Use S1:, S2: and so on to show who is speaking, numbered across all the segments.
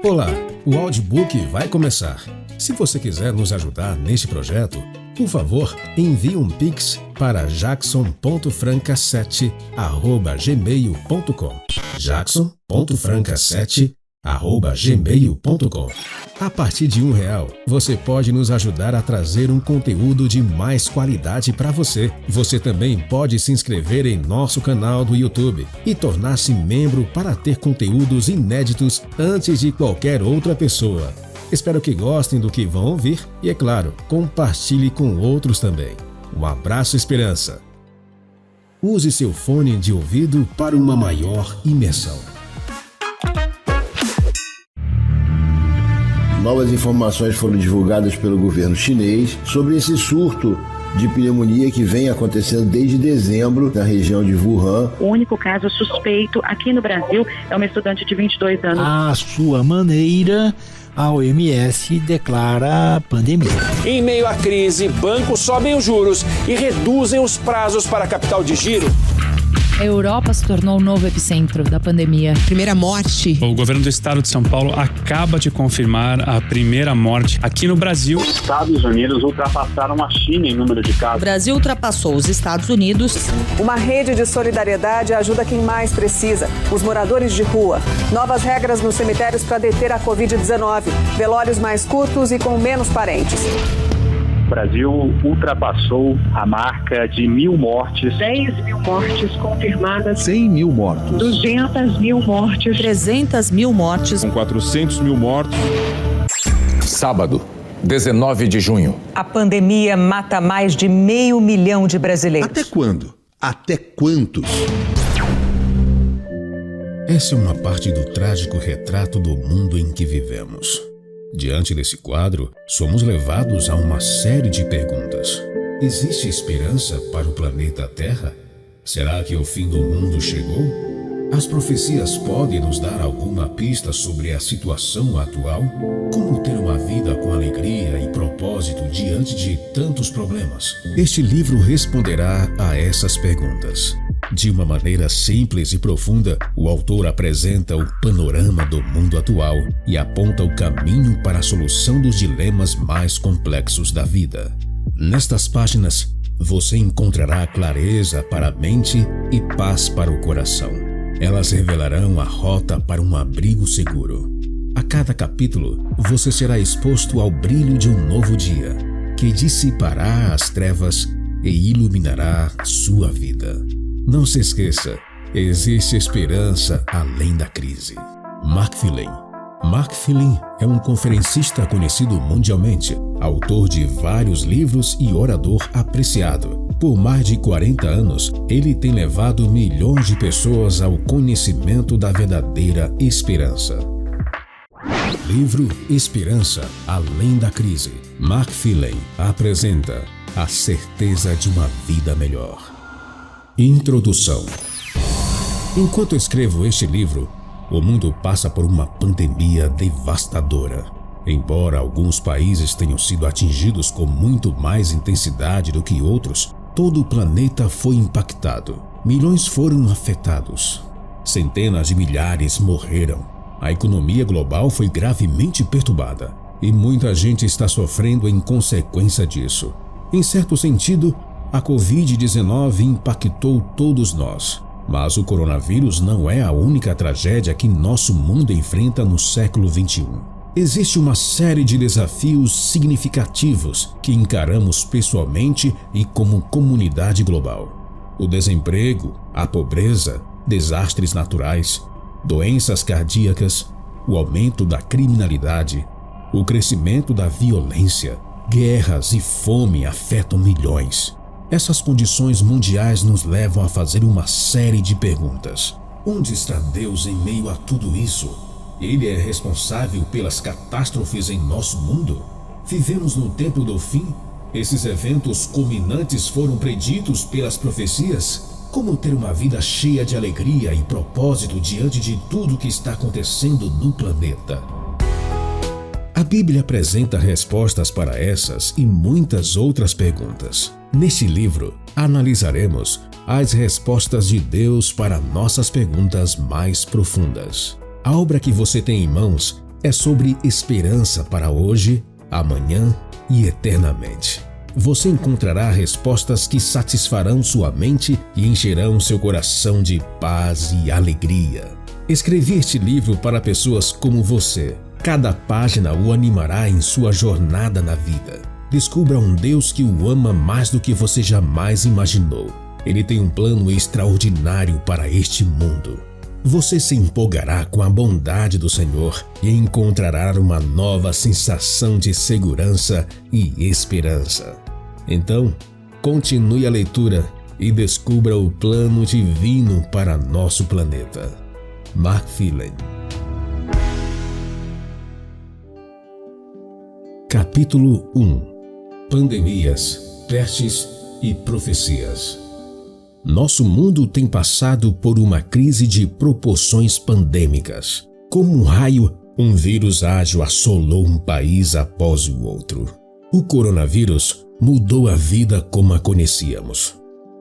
S1: Olá, o audiobook vai começar. Se você quiser nos ajudar neste projeto, por favor, envie um Pix para jackson.franca7@gmail.com jackson.franca7@gmail.com. A partir de R$1, você pode nos ajudar a trazer um conteúdo de mais qualidade para você. Você também pode se inscrever em nosso canal do YouTube e tornar-se membro para ter conteúdos inéditos antes de qualquer outra pessoa. Espero que gostem do que vão ouvir e, é claro, compartilhe com outros também. Um abraço, Esperança. Use seu fone de ouvido para uma maior imersão.
S2: Novas informações foram divulgadas pelo governo chinês sobre esse surto de pneumonia que vem acontecendo desde dezembro na região de Wuhan.
S3: O único caso suspeito aqui no Brasil é uma estudante de 22 anos.
S4: À sua maneira, a OMS declara pandemia.
S5: Em meio à crise, bancos sobem os juros e reduzem os prazos para capital de giro.
S6: A Europa se tornou o novo epicentro da pandemia.
S7: Primeira morte.
S8: O governo do estado de São Paulo acaba de confirmar a primeira morte aqui no Brasil.
S9: Os Estados Unidos ultrapassaram a China em número de casos.
S7: O Brasil ultrapassou os Estados Unidos.
S10: Uma rede de solidariedade ajuda quem mais precisa, os moradores de rua. Novas regras nos cemitérios para deter a Covid-19. Velórios mais curtos e com menos parentes.
S9: O Brasil ultrapassou a marca de 1.000 mortes.
S3: 10.000 mortes confirmadas.
S11: 100.000 mortos.
S3: 200.000 mortes.
S7: 300.000 mortes.
S11: Com 400.000 mortos.
S12: Sábado, 19 de junho.
S10: A pandemia mata mais de 500 mil de brasileiros.
S11: Até quando? Até quantos?
S1: Essa é uma parte do trágico retrato do mundo em que vivemos. Diante desse quadro, somos levados a uma série de perguntas. Existe esperança para o planeta Terra? Será que o fim do mundo chegou? As profecias podem nos dar alguma pista sobre a situação atual? Como ter uma vida com alegria e propósito diante de tantos problemas? Este livro responderá a essas perguntas. De uma maneira simples e profunda, o autor apresenta o panorama do mundo atual e aponta o caminho para a solução dos dilemas mais complexos da vida. Nestas páginas, você encontrará clareza para a mente e paz para o coração. Elas revelarão a rota para um abrigo seguro. A cada capítulo, você será exposto ao brilho de um novo dia, que dissipará as trevas e iluminará sua vida. Não se esqueça, existe esperança além da crise. Mark Fillen. Mark Fillen é um conferencista conhecido mundialmente, autor de vários livros e orador apreciado. Por mais de 40 anos, ele tem levado milhões de pessoas ao conhecimento da verdadeira esperança. Livro Esperança Além da Crise. Mark Fillen apresenta a certeza de uma vida melhor. Introdução. Enquanto escrevo este livro, o mundo passa por uma pandemia devastadora. Embora alguns países tenham sido atingidos com muito mais intensidade do que outros, todo o planeta foi impactado. Milhões foram afetados. Centenas de milhares morreram. A economia global foi gravemente perturbada e muita gente está sofrendo em consequência disso. Em certo sentido, a Covid-19 impactou todos nós, mas o coronavírus não é a única tragédia que nosso mundo enfrenta no século XXI. Existe uma série de desafios significativos que encaramos pessoalmente e como comunidade global. O desemprego, a pobreza, desastres naturais, doenças cardíacas, o aumento da criminalidade, o crescimento da violência, guerras e fome afetam milhões. Essas condições mundiais nos levam a fazer uma série de perguntas. Onde está Deus em meio a tudo isso? Ele é responsável pelas catástrofes em nosso mundo? Vivemos no tempo do fim? Esses eventos culminantes foram preditos pelas profecias? Como ter uma vida cheia de alegria e propósito diante de tudo que está acontecendo no planeta? A Bíblia apresenta respostas para essas e muitas outras perguntas. Neste livro, analisaremos as respostas de Deus para nossas perguntas mais profundas. A obra que você tem em mãos é sobre esperança para hoje, amanhã e eternamente. Você encontrará respostas que satisfarão sua mente e encherão seu coração de paz e alegria. Escrevi este livro para pessoas como você. Cada página o animará em sua jornada na vida. Descubra um Deus que o ama mais do que você jamais imaginou. Ele tem um plano extraordinário para este mundo. Você se empolgará com a bondade do Senhor e encontrará uma nova sensação de segurança e esperança. Então, continue a leitura e descubra o plano divino para nosso planeta. Mark Phelan. Capítulo 1. Pandemias, pestes e profecias. Nosso mundo tem passado por uma crise de proporções pandêmicas. Como um raio, um vírus ágil assolou um país após o outro. O coronavírus mudou a vida como a conhecíamos.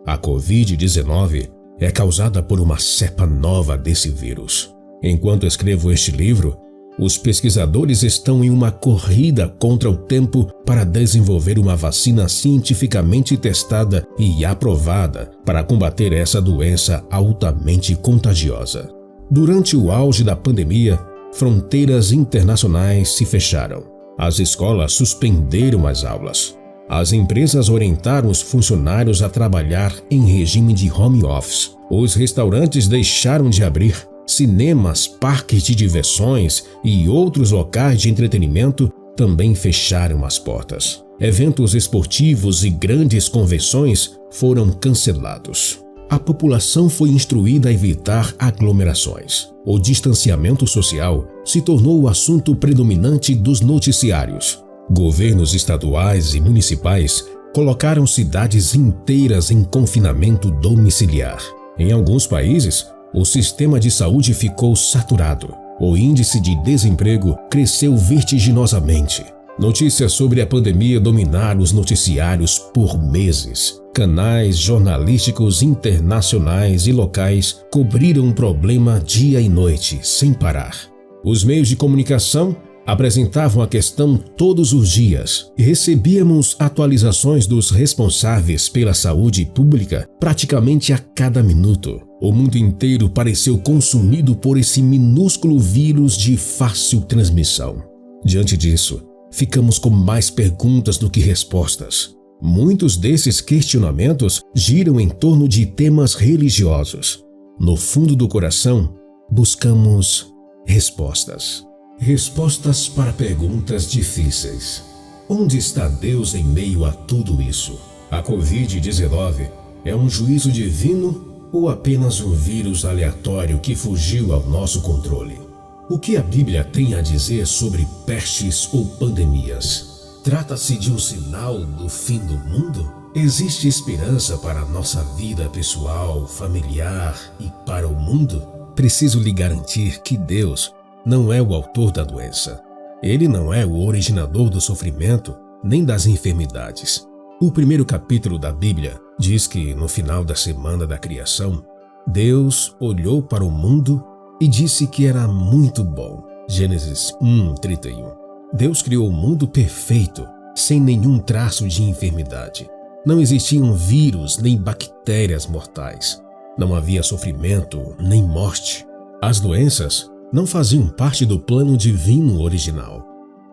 S1: A Covid-19 é causada por uma cepa nova desse vírus. Enquanto escrevo este livro, os pesquisadores estão em uma corrida contra o tempo para desenvolver uma vacina cientificamente testada e aprovada para combater essa doença altamente contagiosa. Durante o auge da pandemia, fronteiras internacionais se fecharam. As escolas suspenderam as aulas. As empresas orientaram os funcionários a trabalhar em regime de home office. Os restaurantes deixaram de abrir. Cinemas, parques de diversões e outros locais de entretenimento também fecharam as portas. Eventos esportivos e grandes convenções foram cancelados. A população foi instruída a evitar aglomerações. O distanciamento social se tornou o assunto predominante dos noticiários. Governos estaduais e municipais colocaram cidades inteiras em confinamento domiciliar. Em alguns países, o sistema de saúde ficou saturado. O índice de desemprego cresceu vertiginosamente. Notícias sobre a pandemia dominaram os noticiários por meses. Canais jornalísticos internacionais e locais cobriram o problema dia e noite, sem parar. Os meios de comunicação apresentavam a questão todos os dias e recebíamos atualizações dos responsáveis pela saúde pública praticamente a cada minuto. O mundo inteiro pareceu consumido por esse minúsculo vírus de fácil transmissão. Diante disso, ficamos com mais perguntas do que respostas. Muitos desses questionamentos giram em torno de temas religiosos. No fundo do coração, buscamos respostas. Respostas para perguntas difíceis. Onde está Deus em meio a tudo isso? A Covid-19 é um juízo divino ou apenas um vírus aleatório que fugiu ao nosso controle? O que a Bíblia tem a dizer sobre pestes ou pandemias? Trata-se de um sinal do fim do mundo? Existe esperança para a nossa vida pessoal, familiar e para o mundo? Preciso lhe garantir que Deus não é o autor da doença. Ele não é o originador do sofrimento nem das enfermidades. O primeiro capítulo da Bíblia diz que, no final da semana da criação, Deus olhou para o mundo e disse que era muito bom. Gênesis 1:31. Deus criou o mundo perfeito, sem nenhum traço de enfermidade. Não existiam vírus nem bactérias mortais. Não havia sofrimento nem morte. As doenças não faziam parte do plano divino original.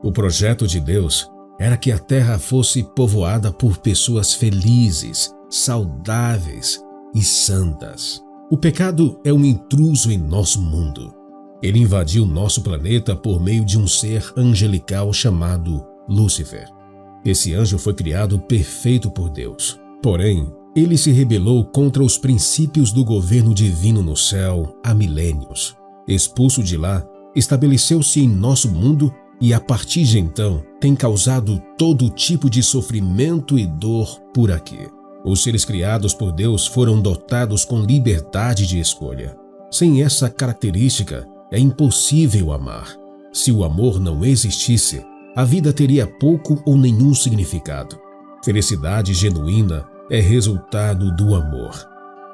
S1: O projeto de Deus era que a terra fosse povoada por pessoas felizes, saudáveis e santas. O pecado é um intruso em nosso mundo. Ele invadiu nosso planeta por meio de um ser angelical chamado Lúcifer. Esse anjo foi criado perfeito por Deus. Porém, ele se rebelou contra os princípios do governo divino no céu há milênios. Expulso de lá, estabeleceu-se em nosso mundo e, a partir de então, tem causado todo tipo de sofrimento e dor por aqui. Os seres criados por Deus foram dotados com liberdade de escolha. Sem essa característica, é impossível amar. Se o amor não existisse, a vida teria pouco ou nenhum significado. Felicidade genuína é resultado do amor.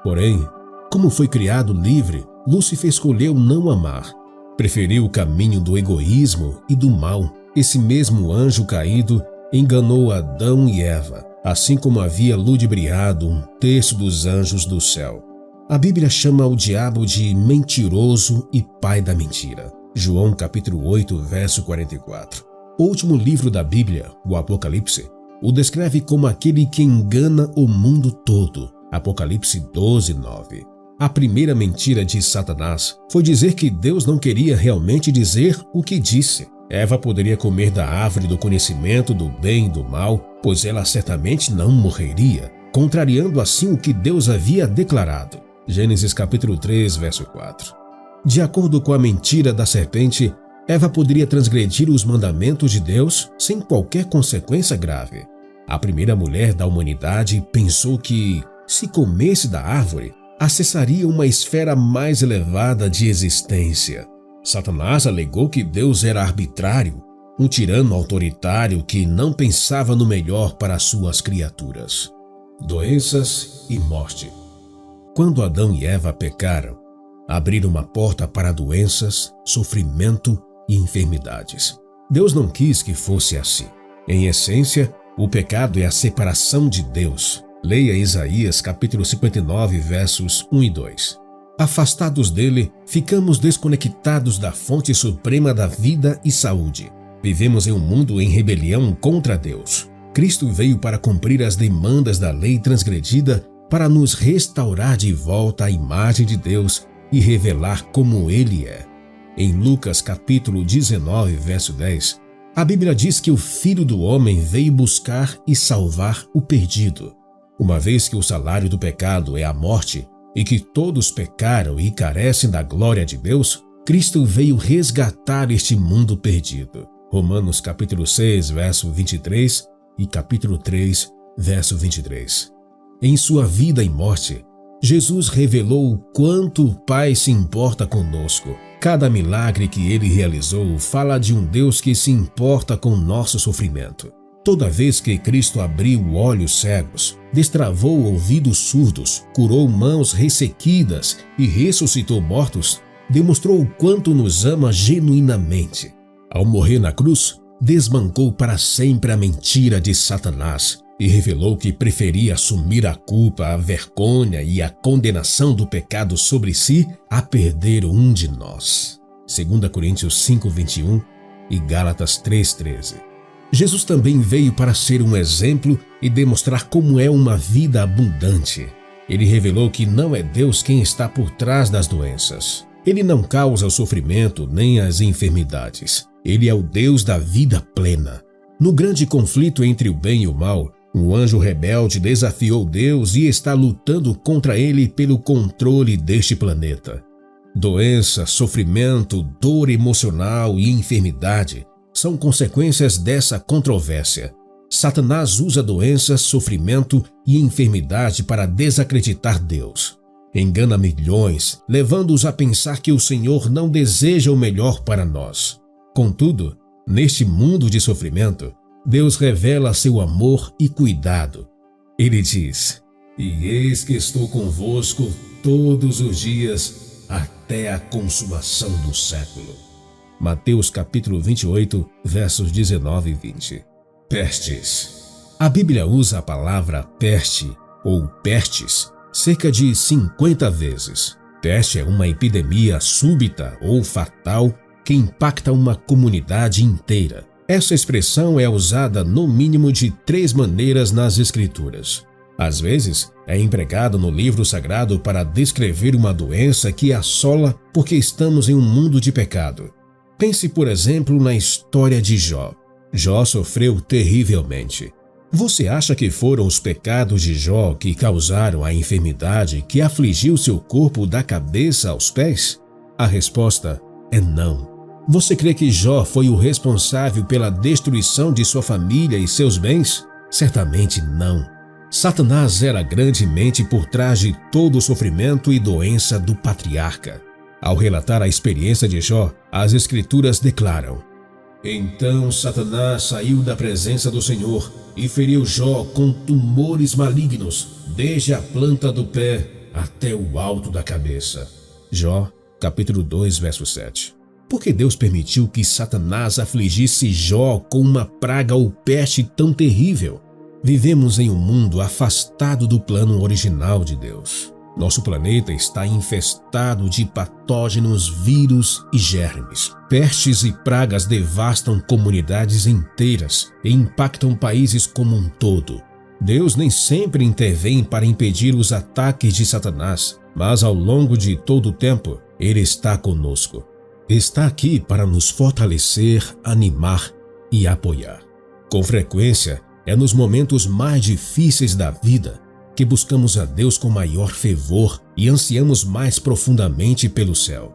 S1: Porém, como foi criado livre, Lúcifer escolheu não amar. preferiu o caminho do egoísmo e do mal. Esse mesmo anjo caído enganou Adão e Eva, assim como havia ludibriado 1/3 dos anjos do céu. A Bíblia chama o diabo de mentiroso e pai da mentira. João capítulo 8, verso 44. O último livro da Bíblia, o Apocalipse, o descreve como aquele que engana o mundo todo. Apocalipse 12, 9. A primeira mentira de Satanás foi dizer que Deus não queria realmente dizer o que disse. Eva poderia comer da árvore do conhecimento do bem e do mal, pois ela certamente não morreria, contrariando assim o que Deus havia declarado. Gênesis capítulo 3, verso 4. De acordo com a mentira da serpente, Eva poderia transgredir os mandamentos de Deus sem qualquer consequência grave. A primeira mulher da humanidade pensou que, se comesse da árvore, acessaria uma esfera mais elevada de existência. Satanás alegou que Deus era arbitrário, um tirano autoritário que não pensava no melhor para suas criaturas. Doenças e morte. Quando Adão e Eva pecaram, abriram uma porta para doenças, sofrimento e enfermidades. Deus não quis que fosse assim. Em essência, o pecado é a separação de Deus. Leia Isaías capítulo 59, versos 1 e 2. Afastados dele, ficamos desconectados da fonte suprema da vida e saúde. Vivemos em um mundo em rebelião contra Deus. Cristo veio para cumprir as demandas da lei transgredida, para nos restaurar de volta à imagem de Deus e revelar como Ele é. Em Lucas capítulo 19, verso 10, a Bíblia diz que o Filho do Homem veio buscar e salvar o perdido. Uma vez que o salário do pecado é a morte e que todos pecaram e carecem da glória de Deus, Cristo veio resgatar este mundo perdido. Romanos capítulo 6, verso 23 e capítulo 3, verso 23. Em sua vida e morte, Jesus revelou o quanto o Pai se importa conosco. Cada milagre que ele realizou fala de um Deus que se importa com o nosso sofrimento. Toda vez que Cristo abriu olhos cegos, destravou ouvidos surdos, curou mãos ressequidas e ressuscitou mortos, demonstrou o quanto nos ama genuinamente. Ao morrer na cruz, desbancou para sempre a mentira de Satanás e revelou que preferia assumir a culpa, a vergonha e a condenação do pecado sobre si a perder um de nós. 2 Coríntios 5:21 e Gálatas 3:13. Jesus também veio para ser um exemplo e demonstrar como é uma vida abundante. Ele revelou que não é Deus quem está por trás das doenças. Ele não causa o sofrimento nem as enfermidades. Ele é o Deus da vida plena. No grande conflito entre o bem e o mal, um anjo rebelde desafiou Deus e está lutando contra ele pelo controle deste planeta. Doença, sofrimento, dor emocional e enfermidade são consequências dessa controvérsia. Satanás usa doença, sofrimento e enfermidade para desacreditar Deus. Engana milhões, levando-os a pensar que o Senhor não deseja o melhor para nós. Contudo, neste mundo de sofrimento, Deus revela seu amor e cuidado. Ele diz: "E eis que estou convosco todos os dias até a consumação do século." Mateus capítulo 28, versos 19 e 20. Pestes. A Bíblia usa a palavra peste ou pestes cerca de 50 vezes. Peste é uma epidemia súbita ou fatal que impacta uma comunidade inteira. Essa expressão é usada no mínimo de 3 maneiras nas Escrituras. Às vezes, é empregada no livro sagrado para descrever uma doença que assola porque estamos em um mundo de pecado. Pense, por exemplo, na história de Jó. Jó sofreu terrivelmente. Você acha que foram os pecados de Jó que causaram a enfermidade que afligiu seu corpo da cabeça aos pés? A resposta é não. Você crê que Jó foi o responsável pela destruição de sua família e seus bens? Certamente não. Satanás era grandemente por trás de todo o sofrimento e doença do patriarca. Ao relatar a experiência de Jó, as Escrituras declaram: "Então Satanás saiu da presença do Senhor e feriu Jó com tumores malignos, desde a planta do pé até o alto da cabeça." Jó, capítulo 2, verso 7. Por que Deus permitiu que Satanás afligisse Jó com uma praga ou peste tão terrível? Vivemos em um mundo afastado do plano original de Deus. Nosso planeta está infestado de patógenos, vírus e germes. Pestes e pragas devastam comunidades inteiras e impactam países como um todo. Deus nem sempre intervém para impedir os ataques de Satanás, mas ao longo de todo o tempo, Ele está conosco. Está aqui para nos fortalecer, animar e apoiar. Com frequência, é nos momentos mais difíceis da vida que buscamos a Deus com maior fervor e ansiamos mais profundamente pelo céu.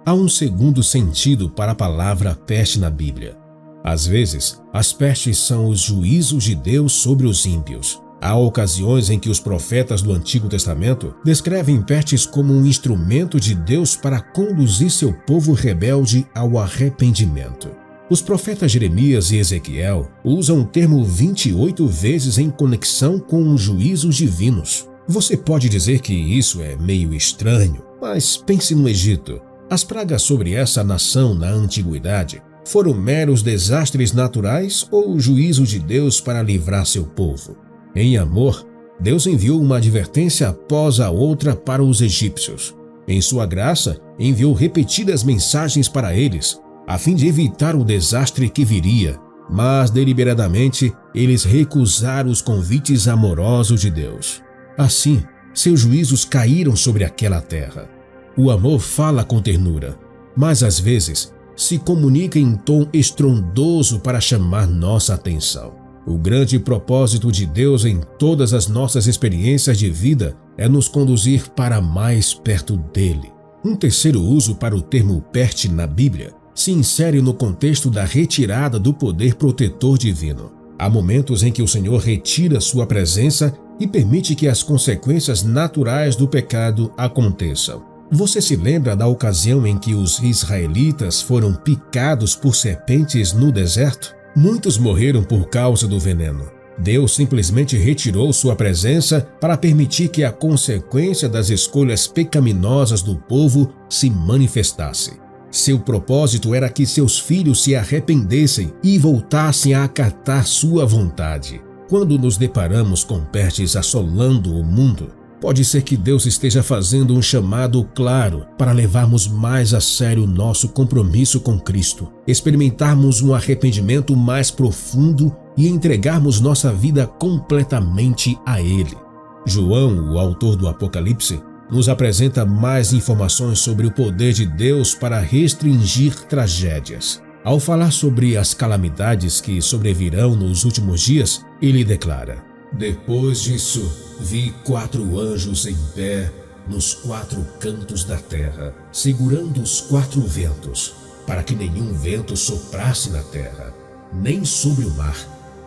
S1: Há um segundo sentido para a palavra peste na Bíblia. Às vezes, as pestes são os juízos de Deus sobre os ímpios. Há ocasiões em que os profetas do Antigo Testamento descrevem pestes como um instrumento de Deus para conduzir seu povo rebelde ao arrependimento. Os profetas Jeremias e Ezequiel usam o termo 28 vezes em conexão com os juízos divinos. Você pode dizer que isso é meio estranho, mas pense no Egito. As pragas sobre essa nação na antiguidade foram meros desastres naturais ou o juízo de Deus para livrar seu povo? Em amor, Deus enviou uma advertência após a outra para os egípcios. Em sua graça, enviou repetidas mensagens para eles, a fim de evitar o desastre que viria, mas deliberadamente eles recusaram os convites amorosos de Deus. Assim, seus juízos caíram sobre aquela terra. O amor fala com ternura, mas às vezes se comunica em tom estrondoso para chamar nossa atenção. O grande propósito de Deus em todas as nossas experiências de vida é nos conduzir para mais perto dele. Um terceiro uso para o termo peste na Bíblia se insere no contexto da retirada do poder protetor divino. Há momentos em que o Senhor retira sua presença e permite que as consequências naturais do pecado aconteçam. Você se lembra da ocasião em que os israelitas foram picados por serpentes no deserto? Muitos morreram por causa do veneno. Deus simplesmente retirou sua presença para permitir que a consequência das escolhas pecaminosas do povo se manifestasse. Seu propósito era que seus filhos se arrependessem e voltassem a acatar sua vontade. Quando nos deparamos com pestes assolando o mundo, pode ser que Deus esteja fazendo um chamado claro para levarmos mais a sério nosso compromisso com Cristo, experimentarmos um arrependimento mais profundo e entregarmos nossa vida completamente a Ele. João, o autor do Apocalipse, nos apresenta mais informações sobre o poder de Deus para restringir tragédias. Ao falar sobre as calamidades que sobrevirão nos últimos dias, ele declara: "Depois disso, vi 4 anjos em pé nos 4 cantos da terra, segurando os 4 ventos, para que nenhum vento soprasse na terra, nem sobre o mar,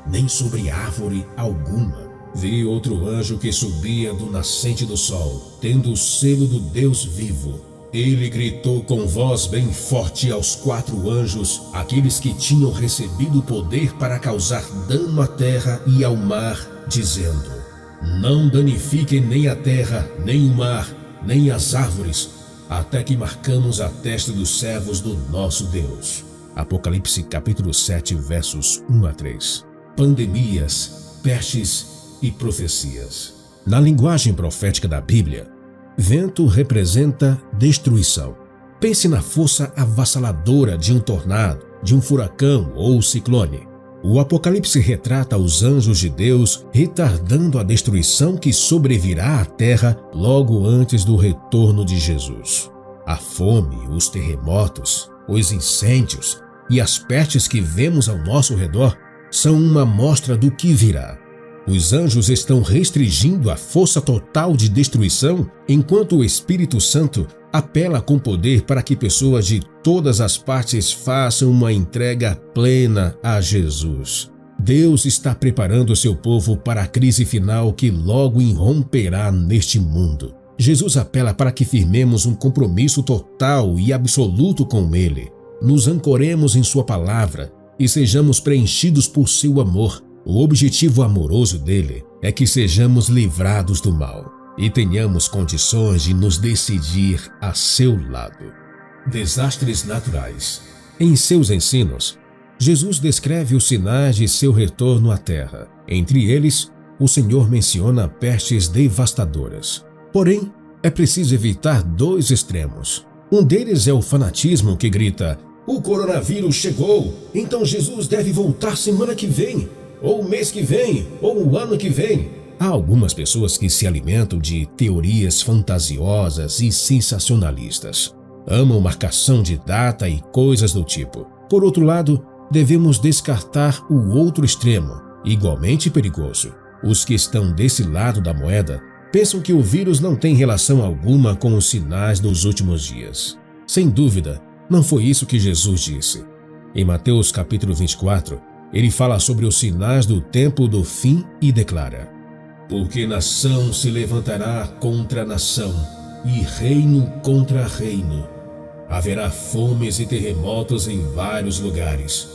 S1: nem sobre árvore alguma. Vi outro anjo que subia do nascente do sol, tendo o selo do Deus vivo. Ele gritou com voz bem forte aos 4 anjos, aqueles que tinham recebido o poder para causar dano à terra e ao mar, dizendo: Não danifiquem nem a terra, nem o mar, nem as árvores, até que marcamos a testa dos servos do nosso Deus." Apocalipse capítulo 7, versos 1 a 3. Pandemias, pestes e profecias. Na linguagem profética da Bíblia, vento representa destruição. Pense na força avassaladora de um tornado, de um furacão ou ciclone. O Apocalipse retrata os anjos de Deus retardando a destruição que sobrevirá à terra logo antes do retorno de Jesus. A fome, os terremotos, os incêndios e as pestes que vemos ao nosso redor são uma amostra do que virá. Os anjos estão restringindo a força total de destruição, enquanto o Espírito Santo apela com poder para que pessoas de todas as partes façam uma entrega plena a Jesus. Deus está preparando seu povo para a crise final que logo irromperá neste mundo. Jesus apela para que firmemos um compromisso total e absoluto com Ele, nos ancoremos em sua palavra e sejamos preenchidos por seu amor. O objetivo amoroso dele é que sejamos livrados do mal e tenhamos condições de nos decidir a seu lado. Desastres naturais. Em seus ensinos, Jesus descreve os sinais de seu retorno à Terra. Entre eles, o Senhor menciona pestes devastadoras. Porém, é preciso evitar dois extremos. Um deles é o fanatismo que grita: o coronavírus chegou, então Jesus deve voltar semana que vem, ou mês que vem, ou o ano que vem. Há algumas pessoas que se alimentam de teorias fantasiosas e sensacionalistas. Amam marcação de data e coisas do tipo. Por outro lado, devemos descartar o outro extremo, igualmente perigoso. Os que estão desse lado da moeda pensam que o vírus não tem relação alguma com os sinais dos últimos dias. Sem dúvida, não foi isso que Jesus disse. Em Mateus capítulo 24, ele fala sobre os sinais do tempo do fim e declara: porque nação se levantará contra nação e reino contra reino. Haverá fomes e terremotos em vários lugares.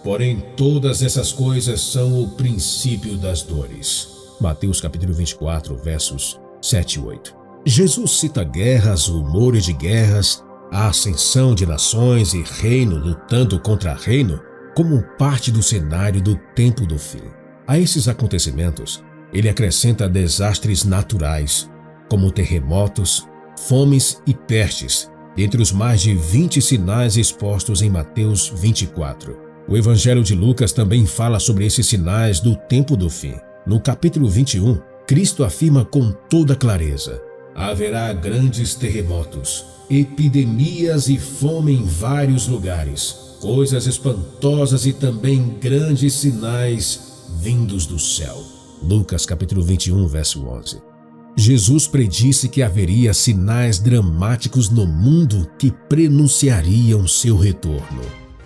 S1: Porém, todas essas coisas são o princípio das dores. Mateus capítulo 24, versos 7 e 8. Jesus cita guerras, rumores de guerras, a ascensão de nações e reino lutando contra reino como parte do cenário do tempo do fim. A esses acontecimentos, ele acrescenta desastres naturais, como terremotos, fomes e pestes, dentre os mais de 20 sinais expostos em Mateus 24. O Evangelho de Lucas também fala sobre esses sinais do tempo do fim. No capítulo 21, Cristo afirma com toda clareza: haverá grandes terremotos, epidemias e fome em vários lugares, coisas espantosas e também grandes sinais vindos do céu. Lucas capítulo 21, verso 11. Jesus predisse que haveria sinais dramáticos no mundo que prenunciariam seu retorno.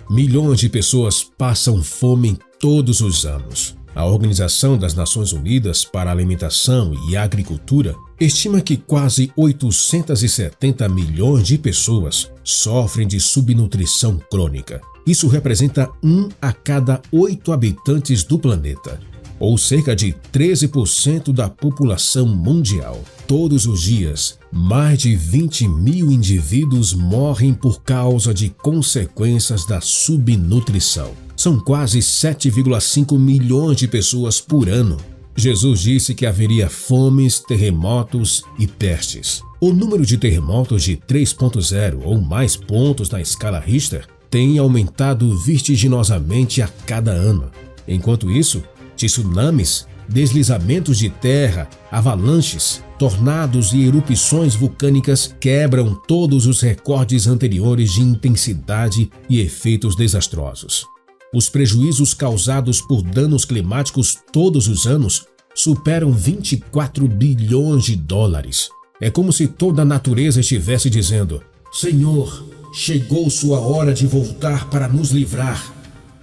S1: Milhões de pessoas passam fome todos os anos. A Organização das Nações Unidas para a Alimentação e Agricultura estima que quase 870 milhões de pessoas sofrem de subnutrição crônica. Isso representa 1 a cada 8 habitantes do planeta, ou cerca de 13% da população mundial. Todos os dias, mais de 20 mil indivíduos morrem por causa de consequências da subnutrição. São quase 7,5 milhões de pessoas por ano. Jesus disse que haveria fomes, terremotos e pestes. O número de terremotos de 3.0 ou mais pontos na escala Richter tem aumentado vertiginosamente a cada ano. Enquanto isso, tsunamis, deslizamentos de terra, avalanches, tornados e erupções vulcânicas quebram todos os recordes anteriores de intensidade e efeitos desastrosos. Os prejuízos causados por danos climáticos todos os anos superam 24 bilhões de dólares. É como se toda a natureza estivesse dizendo: Senhor, chegou sua hora de voltar para nos livrar.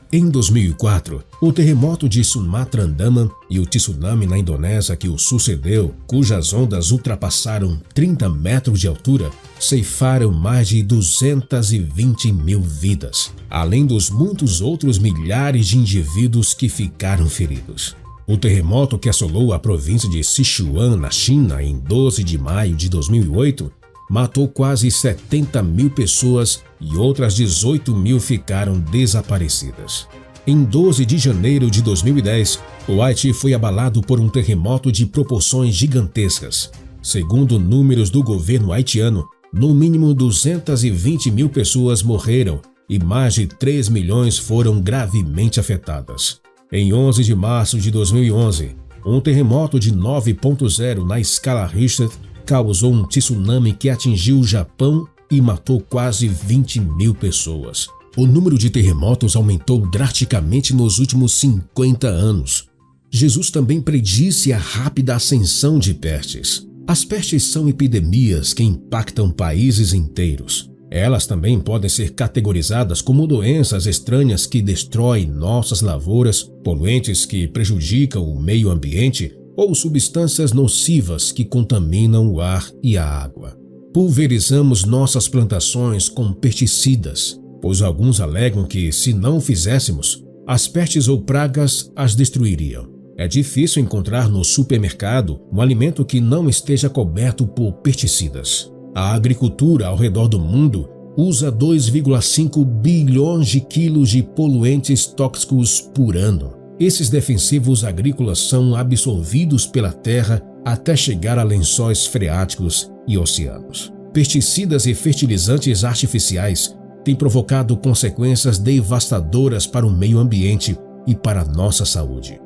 S1: Em 2004, o terremoto de Sumatra-Andaman e o tsunami na Indonésia que o sucedeu, cujas ondas ultrapassaram 30 metros de altura, ceifaram mais de 220 mil vidas, além dos muitos outros milhares de indivíduos que ficaram feridos. O terremoto que assolou a província de Sichuan, na China, em 12 de maio de 2008, matou quase 70 mil pessoas e outras 18 mil ficaram desaparecidas. Em 12 de janeiro de 2010, o Haiti foi abalado por um terremoto de proporções gigantescas. Segundo números do governo haitiano, no mínimo 220 mil pessoas morreram e mais de 3 milhões foram gravemente afetadas. Em 11 de março de 2011, um terremoto de 9.0 na escala Richter causou um tsunami que atingiu o Japão e matou quase 20 mil pessoas. O número de terremotos aumentou drasticamente nos últimos 50 anos. Jesus também predisse a rápida ascensão de pestes. As pestes são epidemias que impactam países inteiros. Elas também podem ser categorizadas como doenças estranhas que destroem nossas lavouras, poluentes que prejudicam o meio ambiente ou substâncias nocivas que contaminam o ar e a água. Pulverizamos nossas plantações com pesticidas, pois alguns alegam que, se não o fizéssemos, as pestes ou pragas as destruiriam. É difícil encontrar no supermercado um alimento que não esteja coberto por pesticidas. A agricultura ao redor do mundo usa 2,5 bilhões de quilos de poluentes tóxicos por ano. Esses defensivos agrícolas são absorvidos pela terra até chegar a lençóis freáticos e oceanos. Pesticidas e fertilizantes artificiais têm provocado consequências devastadoras para o meio ambiente e para a nossa saúde.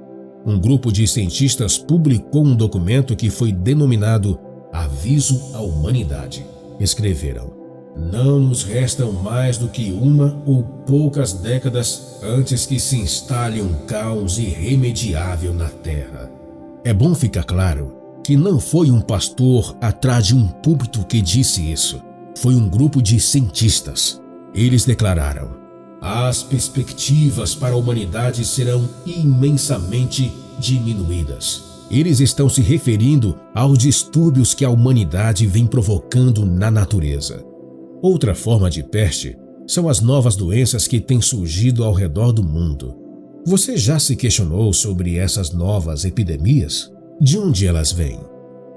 S1: Um grupo de cientistas publicou um documento que foi denominado Aviso à Humanidade. Escreveram: não nos restam mais do que uma ou poucas décadas antes que se instale um caos irremediável na Terra. É bom ficar claro que não foi um pastor atrás de um púlpito que disse isso. Foi um grupo de cientistas. Eles declararam: as perspectivas para a humanidade serão imensamente diminuídas. Eles estão se referindo aos distúrbios que a humanidade vem provocando na natureza. Outra forma de peste são as novas doenças que têm surgido ao redor do mundo. Você já se questionou sobre essas novas epidemias? De onde elas vêm?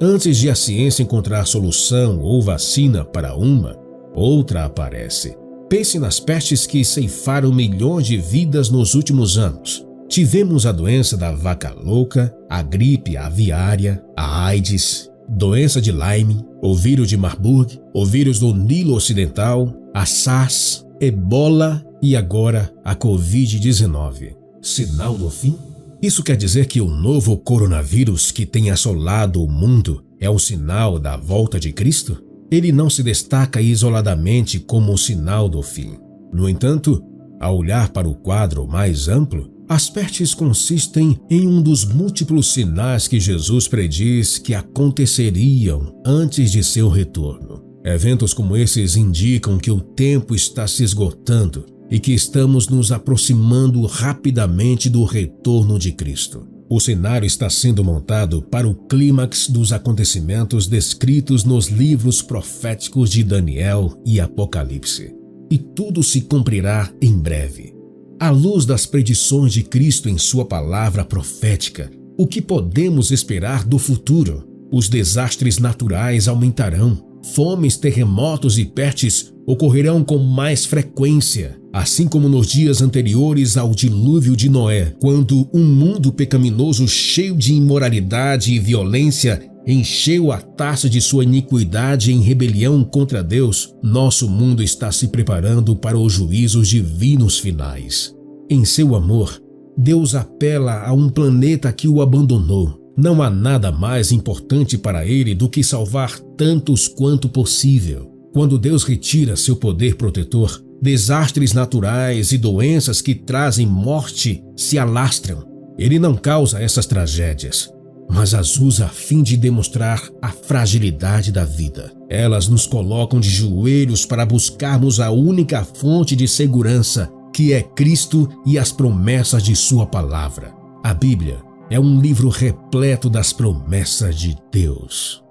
S1: Antes de a ciência encontrar solução ou vacina para uma, outra aparece. Pense nas pestes que ceifaram milhões de vidas nos últimos anos. Tivemos a doença da vaca louca, a gripe aviária, a AIDS, doença de Lyme, o vírus de Marburg, o vírus do Nilo Ocidental, a SARS, Ebola e agora a Covid-19. Sinal do fim? Isso quer dizer que o novo coronavírus que tem assolado o mundo é o sinal da volta de Cristo? Ele não se destaca isoladamente como o sinal do fim. No entanto, ao olhar para o quadro mais amplo, as pestes consistem em um dos múltiplos sinais que Jesus prediz que aconteceriam antes de seu retorno. Eventos como esses indicam que o tempo está se esgotando e que estamos nos aproximando rapidamente do retorno de Cristo. O cenário está sendo montado para o clímax dos acontecimentos descritos nos livros proféticos de Daniel e Apocalipse. E tudo se cumprirá em breve. À luz das predições de Cristo em sua palavra profética, o que podemos esperar do futuro? Os desastres naturais aumentarão. Fomes, terremotos e pestes ocorrerão com mais frequência, assim como nos dias anteriores ao dilúvio de Noé, quando um mundo pecaminoso cheio de imoralidade e violência encheu a taça de sua iniquidade em rebelião contra Deus. Nosso mundo está se preparando para os juízos divinos finais. Em seu amor, Deus apela a um planeta que o abandonou. Não há nada mais importante para ele do que salvar tantos quanto possível. Quando Deus retira seu poder protetor, desastres naturais e doenças que trazem morte se alastram. Ele não causa essas tragédias, mas as usa a fim de demonstrar a fragilidade da vida. Elas nos colocam de joelhos para buscarmos a única fonte de segurança, que é Cristo e as promessas de sua palavra. A Bíblia é um livro repleto das promessas de Deus.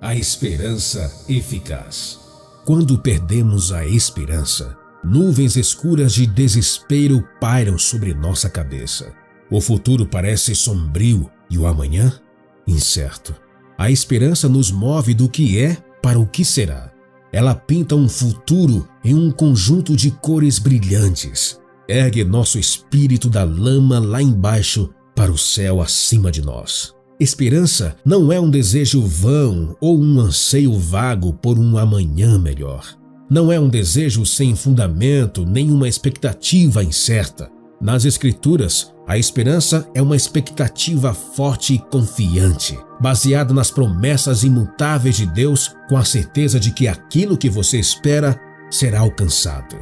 S1: A esperança eficaz. Quando perdemos a esperança, nuvens escuras de desespero pairam sobre nossa cabeça. O futuro parece sombrio e o amanhã incerto. A esperança nos move do que é para o que será. Ela pinta um futuro em um conjunto de cores brilhantes. Ergue nosso espírito da lama lá embaixo para o céu acima de nós. Esperança não é um desejo vão ou um anseio vago por um amanhã melhor. Não é um desejo sem fundamento nem uma expectativa incerta. Nas Escrituras, a esperança é uma expectativa forte e confiante, baseada nas promessas imutáveis de Deus, com a certeza de que aquilo que você espera será alcançado.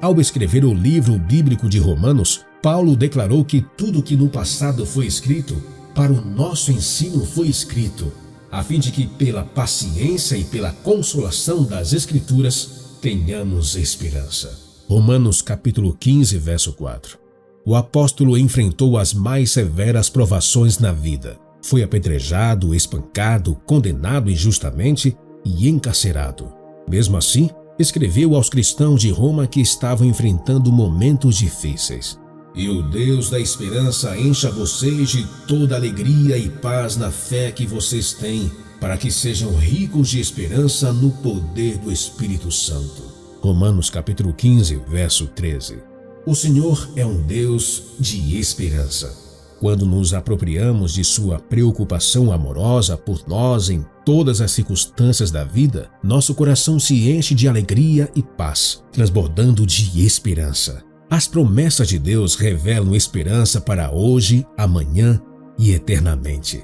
S1: Ao escrever o livro bíblico de Romanos, Paulo declarou que tudo que no passado foi escrito, para o nosso ensino foi escrito, a fim de que pela paciência e pela consolação das Escrituras tenhamos esperança. Romanos capítulo 15, verso 4. O apóstolo enfrentou as mais severas provações na vida. Foi apedrejado, espancado, condenado injustamente e encarcerado. Mesmo assim, escreveu aos cristãos de Roma que estavam enfrentando momentos difíceis. E o Deus da esperança encha vocês de toda alegria e paz na fé que vocês têm, para que sejam ricos de esperança no poder do Espírito Santo. Romanos capítulo 15, verso 13. O Senhor é um Deus de esperança. Quando nos apropriamos de sua preocupação amorosa por nós em todas as circunstâncias da vida, nosso coração se enche de alegria e paz, transbordando de esperança. As promessas de Deus revelam esperança para hoje, amanhã e eternamente.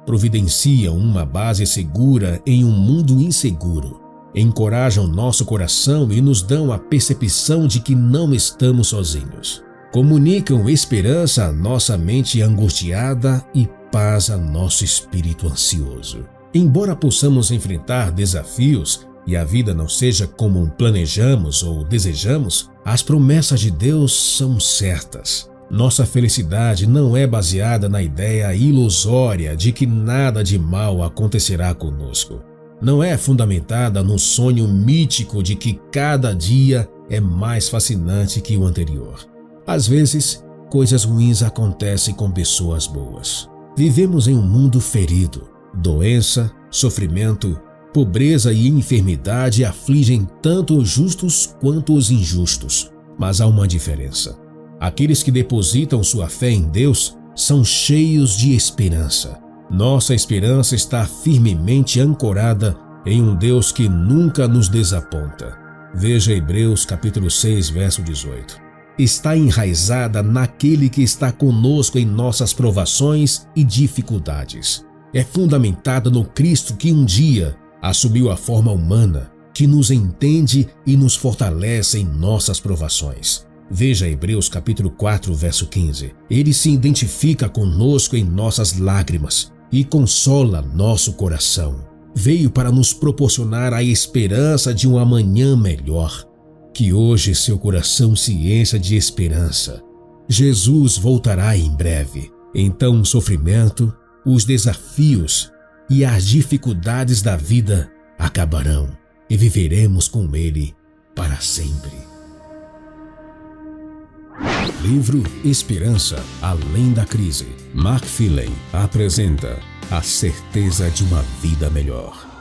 S1: Providenciam uma base segura em um mundo inseguro. Encorajam nosso coração e nos dão a percepção de que não estamos sozinhos. Comunicam esperança à nossa mente angustiada e paz a nosso espírito ansioso. Embora possamos enfrentar desafios e a vida não seja como planejamos ou desejamos, as promessas de Deus são certas. Nossa felicidade não é baseada na ideia ilusória de que nada de mal acontecerá conosco. Não é fundamentada no sonho mítico de que cada dia é mais fascinante que o anterior. Às vezes, coisas ruins acontecem com pessoas boas. Vivemos em um mundo ferido. Doença, sofrimento, pobreza e enfermidade afligem tanto os justos quanto os injustos. Mas há uma diferença. Aqueles que depositam sua fé em Deus são cheios de esperança. Nossa esperança está firmemente ancorada em um Deus que nunca nos desaponta. Veja Hebreus capítulo 6, verso 18. Está enraizada naquele que está conosco em nossas provações e dificuldades. É fundamentada no Cristo que um dia assumiu a forma humana, que nos entende e nos fortalece em nossas provações. Veja Hebreus capítulo 4, verso 15. Ele se identifica conosco em nossas lágrimas e consola nosso coração. Veio para nos proporcionar a esperança de um amanhã melhor. Que hoje seu coração se encha de esperança. Jesus voltará em breve. Então o sofrimento, os desafios e as dificuldades da vida acabarão e viveremos com Ele para sempre. Livro Esperança Além da Crise. Mark Finley apresenta a certeza de uma vida melhor.